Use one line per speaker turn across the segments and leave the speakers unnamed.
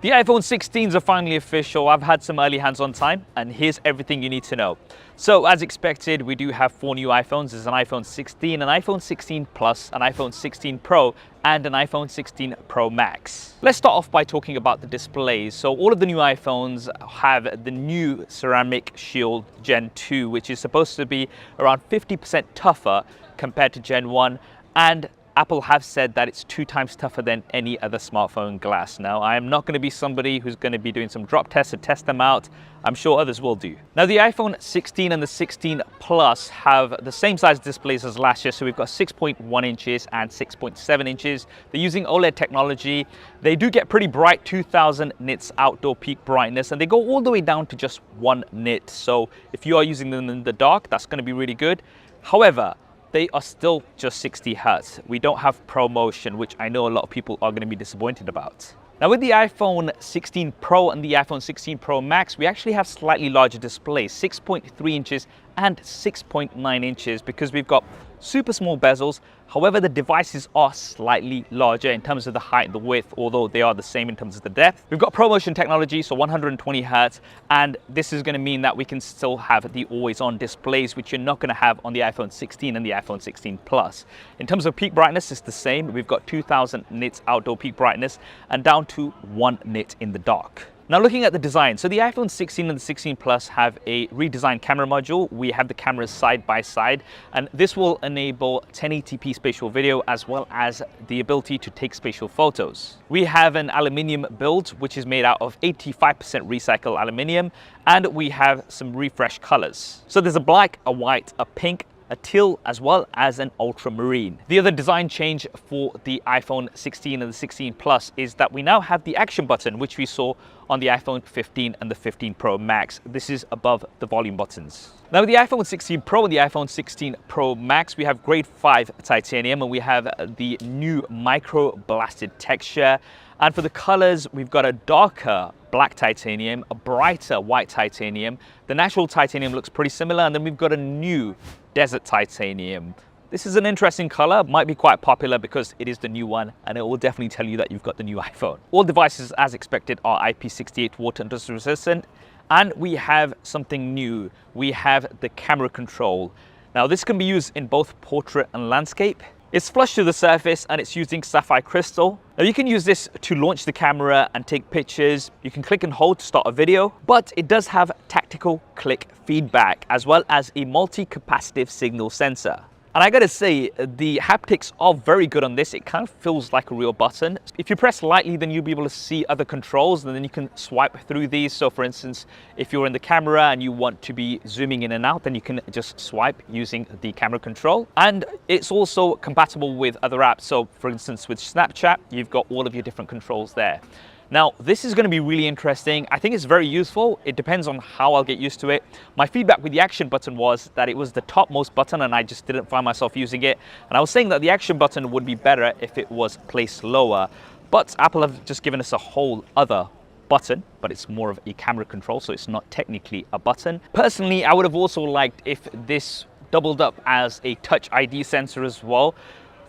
The iPhone 16s are finally official. I've had some early hands-on time, and here's everything you need to know. So as expected, we do have 4 new iPhones. There's an iPhone 16, an iPhone 16 Plus, an iPhone 16 Pro, and an iPhone 16 Pro Max. Let's start off by talking about the displays. So all of the new iPhones have the new ceramic shield Gen 2, which is supposed to be around 50% tougher compared to Gen 1, and Apple have said that it's 2 times tougher than any other smartphone glass. Now, I am not going to be somebody who's going to be doing some drop tests to test them out. I'm sure others will do. Now, the iPhone 16 and the 16 Plus have the same size displays as last year. So we've got 6.1 inches and 6.7 inches. They're using OLED technology. They do get pretty bright, 2000 nits outdoor peak brightness, and they go all the way down to just 1 nit. So if you are using them in the dark, that's going to be really good. However, they are still just 60 Hertz. We don't have ProMotion, which I know a lot of people are going to be disappointed about. Now with the iPhone 16 Pro and the iPhone 16 Pro Max, we actually have slightly larger displays, 6.3 inches and 6.9 inches, because we've got super small bezels. However, the devices are slightly larger in terms of the height and the width, although they are the same in terms of the depth. We've got ProMotion technology, so 120 Hertz, and this is going to mean that we can still have the always-on displays, which you're not going to have on the iPhone 16 and the iPhone 16 Plus. In terms of peak brightness, it's the same. We've got 2000 nits outdoor peak brightness and down to 1 nit in the dark. Now looking at the design, so the iPhone 16 and the 16 Plus have a redesigned camera module. We have the cameras side by side, and this will enable 1080p spatial video as well as the ability to take spatial photos. We have an aluminium build, which is made out of 85% recycled aluminium, and we have some refresh colors. So there's a black, a white, a pink, a teal, as well as an ultramarine. The other design change for the iPhone 16 and the 16 Plus is that we now have the action button, which we saw on the iPhone 15 and the 15 Pro Max. This is above the volume buttons. Now with the iPhone 16 Pro and the iPhone 16 Pro Max, we have grade 5 titanium, and we have the new micro blasted texture. And for the colors, we've got a darker black titanium, a brighter white titanium. The natural titanium looks pretty similar, and then we've got a new desert titanium. This is an interesting color, might be quite popular because it is the new one, and it will definitely tell you that you've got the new iPhone. All devices, as expected, are IP68 water and dust resistant, and we have something new. We have the camera control. Now this can be used in both portrait and landscape. It's flush to the surface, and it's using sapphire crystal. Now you can use this to launch the camera and take pictures. You can click and hold to start a video, but it does have tactical click feedback as well as a multi-capacitive signal sensor. And I gotta say, the haptics are very good on this. It kind of feels like a real button. If you press lightly, then you'll be able to see other controls, and then you can swipe through these. So for instance, if you're in the camera and you want to be zooming in and out, then you can just swipe using the camera control. And it's also compatible with other apps. So for instance, with Snapchat, you've got all of your different controls there. Now, this is going to be really interesting. I think it's very useful. It depends on how I'll get used to it. My feedback with the action button was that it was the topmost button, and I just didn't find myself using it. And I was saying that the action button would be better if it was placed lower. But Apple have just given us a whole other button, but it's more of a camera control, so it's not technically a button. Personally, I would have also liked if this doubled up as a Touch ID sensor as well.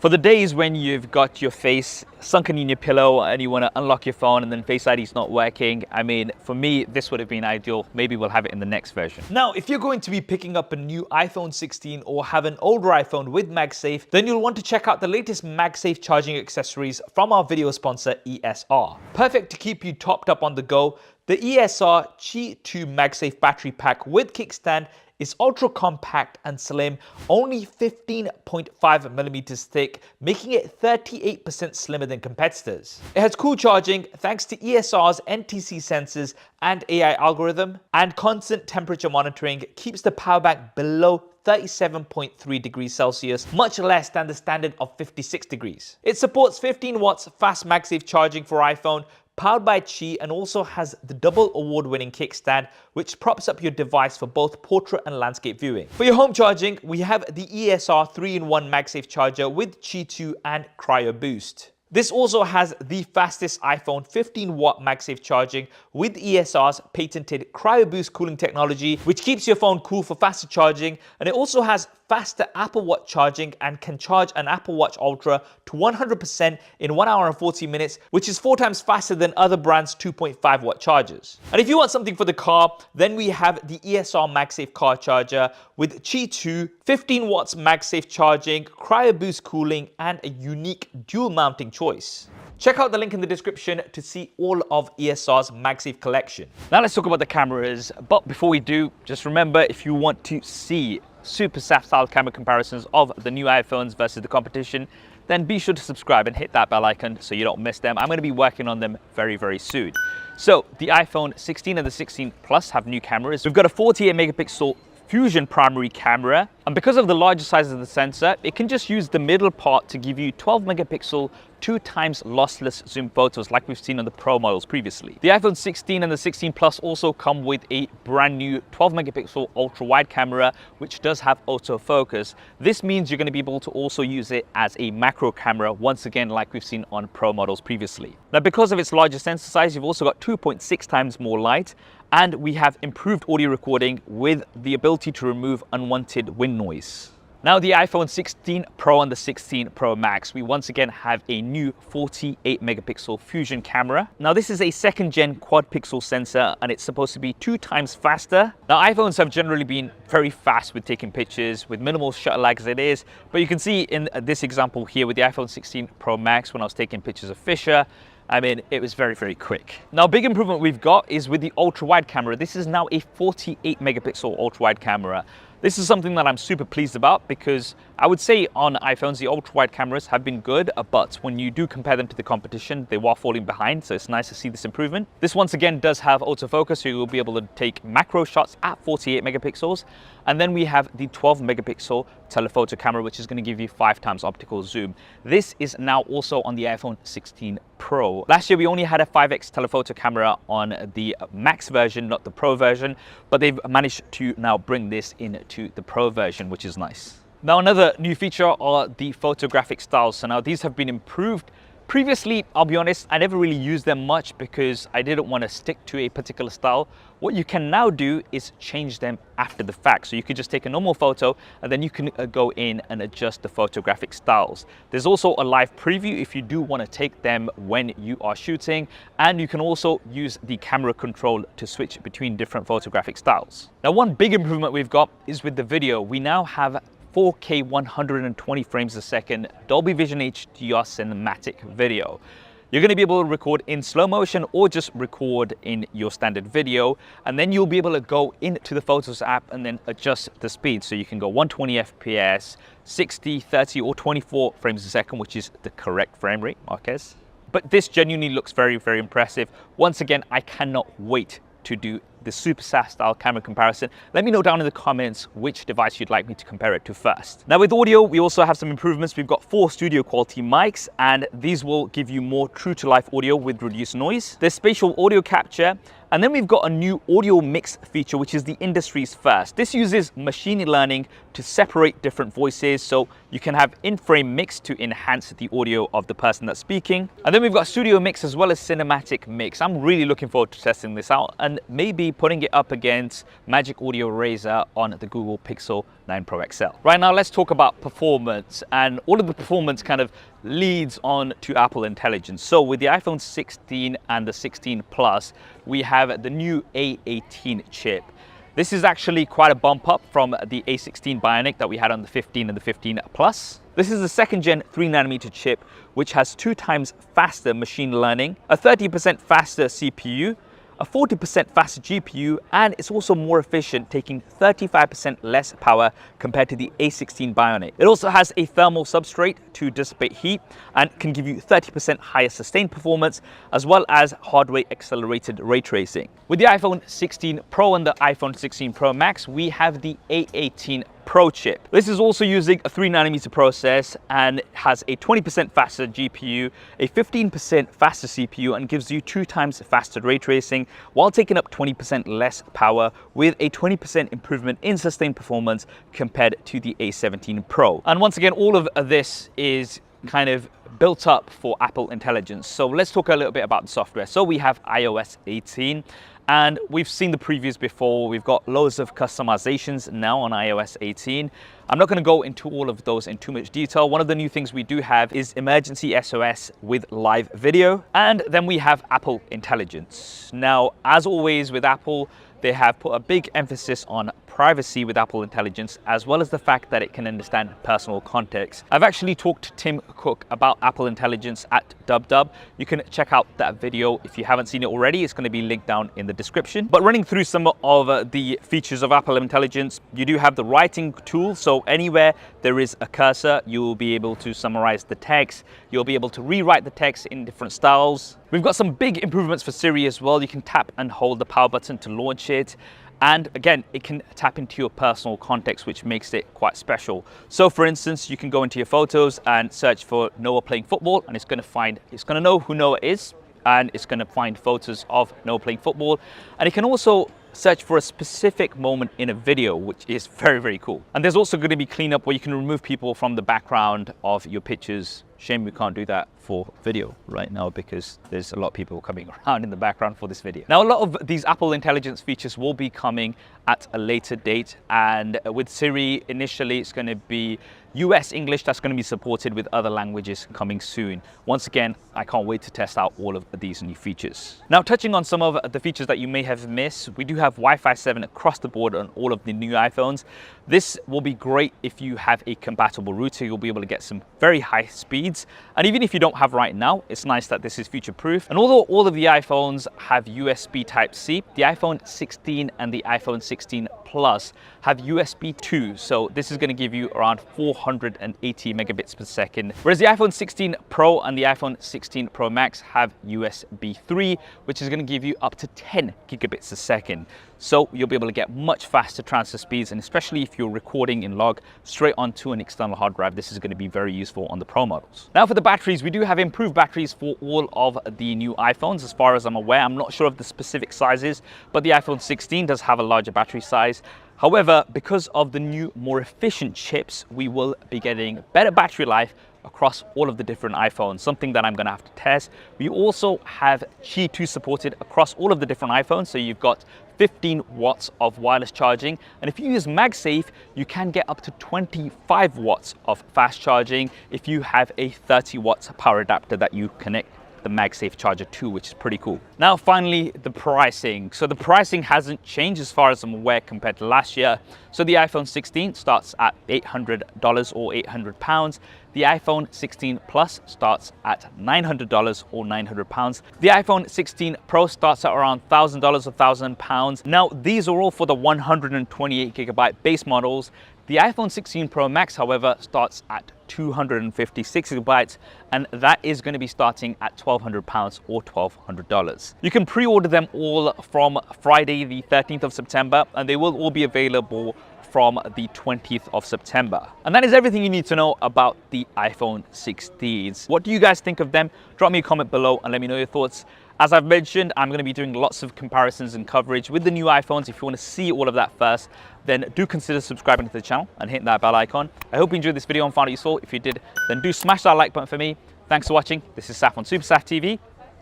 For the days when you've got your face sunken in your pillow and you want to unlock your phone and then Face ID is not working, I mean, for me, this would have been ideal. Maybe we'll have it in the next version. Now, if you're going to be picking up a new iPhone 16 or have an older iPhone with MagSafe, then you'll want to check out the latest MagSafe charging accessories from our video sponsor, ESR. Perfect to keep you topped up on the go, the ESR Qi 2 MagSafe battery pack with kickstand is ultra compact and slim, only 15.5 millimeters thick, making it 38% slimmer than competitors. It has cool charging thanks to ESR's NTC sensors and AI algorithm, and constant temperature monitoring keeps the power bank below 37.3 degrees Celsius, much less than the standard of 56 degrees. It supports 15 watts fast MagSafe charging for iPhone, powered by Qi, and also has the double award-winning kickstand, which props up your device for both portrait and landscape viewing. For your home charging, we have the ESR 3-in-1 MagSafe charger with Qi 2 and Cryo Boost. This also has the fastest iPhone 15-watt MagSafe charging with ESR's patented Cryo Boost cooling technology, which keeps your phone cool for faster charging, and it also has faster Apple Watch charging and can charge an Apple Watch Ultra to 100% in 1 hour and 40 minutes, which is 4 times faster than other brands' 2.5 watt chargers. And if you want something for the car, then we have the ESR MagSafe car charger with Qi 2, 15 watts MagSafe charging, Cryo Boost cooling, and a unique dual mounting choice. Check out the link in the description to see all of ESR's MagSafe collection. Now let's talk about the cameras, but before we do, just remember, if you want to see super SAF style camera comparisons of the new iPhones versus the competition, then be sure to subscribe and hit that bell icon so you don't miss them. I'm going to be working on them very, very soon. So the iPhone 16 and the 16 Plus have new cameras. We've got a 48 megapixel Fusion primary camera, and because of the larger size of the sensor, it can just use the middle part to give you 12 megapixel 2 times lossless zoom photos like we've seen on the Pro models previously. The iPhone 16 and the 16 Plus also come with a brand new 12 megapixel ultra wide camera, which does have autofocus. This means you're going to be able to also use it as a macro camera, once again like we've seen on Pro models previously. Now, because of its larger sensor size, you've also got 2.6 times more light, and we have improved audio recording with the ability to remove unwanted wind noise. Now, the iPhone 16 Pro and the 16 Pro Max, we once again have a new 48 megapixel Fusion camera. Now, this is a second gen quad pixel sensor, and it's supposed to be 2 times faster. Now, iPhones have generally been very fast with taking pictures with minimal shutter lag as it is, but you can see in this example here with the iPhone 16 Pro Max, when I was taking pictures of Fisher, I mean, it was very, very quick. Now, a big improvement we've got is with the ultra wide camera. This is now a 48 megapixel ultra wide camera. This is something that I'm super pleased about, because I would say on iPhones, the ultra wide cameras have been good, but when you do compare them to the competition, they were falling behind. So it's nice to see this improvement. This once again does have autofocus, so you'll be able to take macro shots at 48 megapixels. And then we have the 12 megapixel telephoto camera, which is going to give you 5 times optical zoom. This is now also on the iPhone 16 Pro. Last year, we only had a 5x telephoto camera on the Max version, not the Pro version, but they've managed to now bring this into the Pro version, which is nice. Now, another new feature are the photographic styles. So now these have been improved. Previously, I'll be honest, I never really used them much because I didn't want to stick to a particular style. What you can now do is change them after the fact. So you could just take a normal photo and then you can go in and adjust the photographic styles. There's also a live preview if you do want to take them when you are shooting, and you can also use the camera control to switch between different photographic styles. Now, one big improvement we've got is with the video. We now have 4K 120 frames a second Dolby Vision HDR cinematic video. You're going to be able to record in slow motion or just record in your standard video, and then you'll be able to go into the Photos app and then adjust the speed. So you can go 120 FPS, 60, 30 or 24 frames a second, which is the correct frame rate, Marquez. But this genuinely looks very, very impressive. Once again, I cannot wait to do the super SAF style camera comparison. Let me know down in the comments which device you'd like me to compare it to first. Now, with audio, we also have some improvements. We've got 4 studio quality mics, and these will give you more true to life audio with reduced noise. There's spatial audio capture, and then we've got a new audio mix feature, which is the industry's first. This uses machine learning to separate different voices, so you can have in-frame mix to enhance the audio of the person that's speaking. And then we've got studio mix as well as cinematic mix. I'm really looking forward to testing this out and maybe putting it up against Magic Audio Razor on the Google Pixel 9 Pro XL. Right now, let's talk about performance, and all of the performance kind of leads on to Apple Intelligence. So with the iPhone 16 and the 16 Plus, we have the new A18 chip. This is actually quite a bump up from the A16 Bionic that we had on the 15 and the 15 Plus. This is the second gen 3nm chip, which has 2 times faster machine learning, a 30% faster CPU, a 40% faster GPU, and it's also more efficient, taking 35% less power compared to the A16 Bionic. It also has a thermal substrate to dissipate heat and can give you 30% higher sustained performance, as well as hardware accelerated ray tracing. With the iPhone 16 Pro and the iPhone 16 Pro Max, we have the A18 Pro chip. This is also using a 3nm process and has a 20% faster GPU, a 15% faster CPU, and gives you 2 times faster ray tracing while taking up 20% less power, with a 20% improvement in sustained performance compared to the A17 Pro. And once again, all of this is kind of built up for Apple Intelligence. So let's talk a little bit about the software. So we have iOS 18. And we've seen the previews before. We've got loads of customizations now on iOS 18. I'm not going to go into all of those in too much detail. One of the new things we do have is emergency SOS with live video. And then we have Apple Intelligence. Now, as always with Apple, they have put a big emphasis on privacy with Apple Intelligence, as well as the fact that it can understand personal context. I've actually talked to Tim Cook about Apple Intelligence at DubDub. You can check out that video if you haven't seen it already. It's going to be linked down in the description. But running through some of the features of Apple Intelligence, you do have the writing tool. So anywhere there is a cursor, you will be able to summarize the text. You'll be able to rewrite the text in different styles. We've got some big improvements for Siri as well. You can tap and hold the power button to launch it. And again, it can tap into your personal context, which makes it quite special. So for instance, you can go into your photos and search for Noah playing football, and it's going to know who Noah is, and it's going to find photos of Noah playing football. And it can also search for a specific moment in a video, which is very, very cool. And there's also going to be cleanup where you can remove people from the background of your pictures. Shame we can't do that for video right now because there's a lot of people coming around in the background for this video. Now, a lot of these Apple Intelligence features will be coming at a later date. And with Siri, initially, it's going to be US English that's going to be supported with other languages coming soon. Once again, I can't wait to test out all of these new features. Now, touching on some of the features that you may have missed, we do have Wi-Fi 7 across the board on all of the new iPhones. This will be great if you have a compatible router. You'll be able to get some very high speeds. And even if you don't have right now, it's nice that this is future-proof. And although all of the iPhones have USB Type-C, the iPhone 16 and the iPhone 16 Plus have USB 2. So this is going to give you around 480 megabits per second. Whereas the iPhone 16 Pro and the iPhone 16 Pro Max have USB 3, which is going to give you up to 10 gigabits a second. So you'll be able to get much faster transfer speeds, and especially if you're recording in log straight onto an external hard drive, this is going to be very useful on the Pro models. Now for the batteries, we do have improved batteries for all of the new iPhones. As far as I'm aware, I'm not sure of the specific sizes, but the iPhone 16 does have a larger battery size. However, because of the new, more efficient chips, we will be getting better battery life across all of the different iPhones, something that I'm going to have to test. We also have Qi 2 supported across all of the different iPhones. So you've got 15 watts of wireless charging. And if you use MagSafe, you can get up to 25 watts of fast charging if you have a 30 watts power adapter that you connect the MagSafe charger to, which is pretty cool. Now, finally, the pricing. So the pricing hasn't changed as far as I'm aware compared to last year. So the iPhone 16 starts at $800 or £800. The iPhone 16 Plus starts at $900 or £900. The iPhone 16 Pro starts at around $1,000 or £1,000. Now, these are all for the 128 gigabyte base models. The iPhone 16 Pro Max, however, starts at 256 gigabytes, and that is going to be starting at £1,200 or $1,200. You can pre-order them all from Friday, the 13th of September, and they will all be available from the 20th of September. And that is everything you need to know about the iPhone 16s. What do you guys think of them? Drop me a comment below and let me know your thoughts. As I've mentioned, I'm going to be doing lots of comparisons and coverage with the new iPhones. If you want to see all of that first, then do consider subscribing to the channel and hit that bell icon. I hope you enjoyed this video and found it useful. If you did, then do smash that like button for me. Thanks for watching. This is Saf on SuperSaf TV,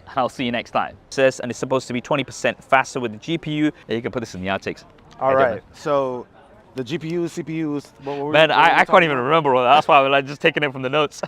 and I'll see you next time. It says, and it's supposed to be 20% faster with the GPU. Yeah, you can put this in the outtakes.
All right, so the GPUs, CPUs,
Man, I can't even remember all that. That's why I'm like just taking it from the notes.